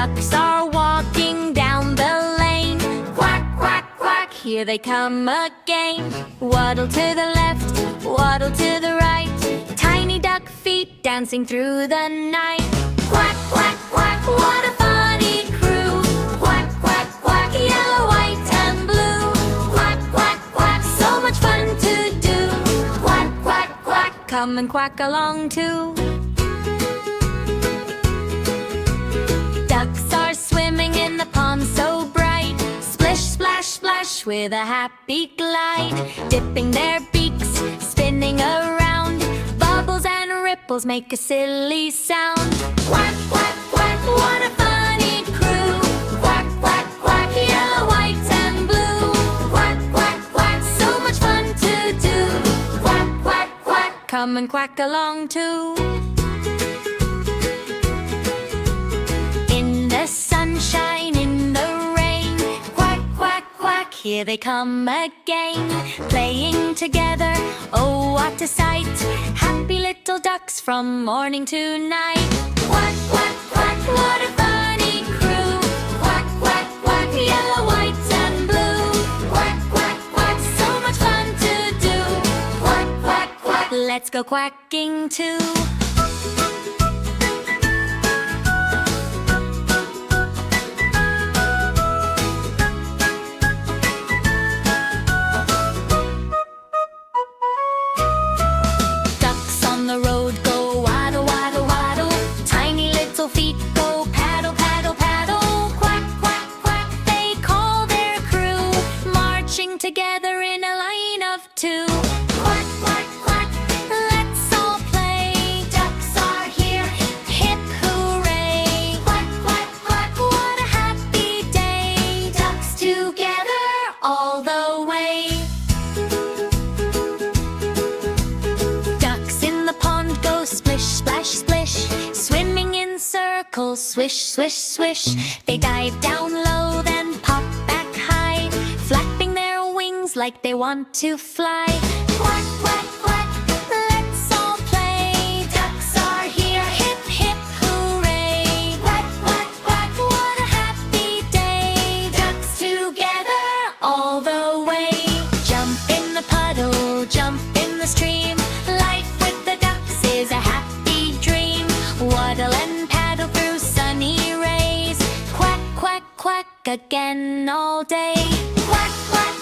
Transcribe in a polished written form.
Ducks are walking down the lane. Quack, quack, quack, here they come again. Waddle to the left, waddle to the right, tiny duck feet dancing through the night. Quack, quack, quack, what a funny crew. Quack, quack, quack, yellow, white, and blue. Quack, quack, quack, so much fun to do. Quack, quack, quack, come and quack along too. Ducks are swimming in the pond so bright. Splish, splash, splash with a happy glide. Dipping their beaks, spinning around. Bubbles and ripples make a silly sound. Quack, quack, quack, what a funny crew. Quack, quack, quack, yellow, white, and blue. Quack, quack, quack, so much fun to do. Quack, quack, quack, come and quack along too. Sunshine in the rain. Quack, quack, quack, here they come again. Playing together, oh what a sight. Happy little ducks from morning to night. Quack, quack, quack, what a funny crew. Quack, quack, quack, yellow, white, and blue. Quack, quack, quack, so much fun to do. Quack, quack, quack, let's go quacking too. Feet go paddle, paddle, paddle. Quack, quack, quack, they call their crew. Marching together in a line of two. Quack, quack, quack, let's all play. Ducks are here, hip, hip, hooray. Quack, quack, quack, what a happy day. Ducks together all the way. Ducks in the pond go splish, splash, splish. Swimming in circles, swish, swish, swish. They dive down low, then pop back high, flapping their wings like they want to fly. Quack, quack, quack, let's all play. Ducks are here, hip, hip, hooray. Quack, quack, quack, what a happy day. Ducks together all the way. Jump in the puddle, jump in the stream. Life with the ducks is a happy dream. Waddle and paddle through sunny rays. Quack, quack, quack again all day. Quack, quack,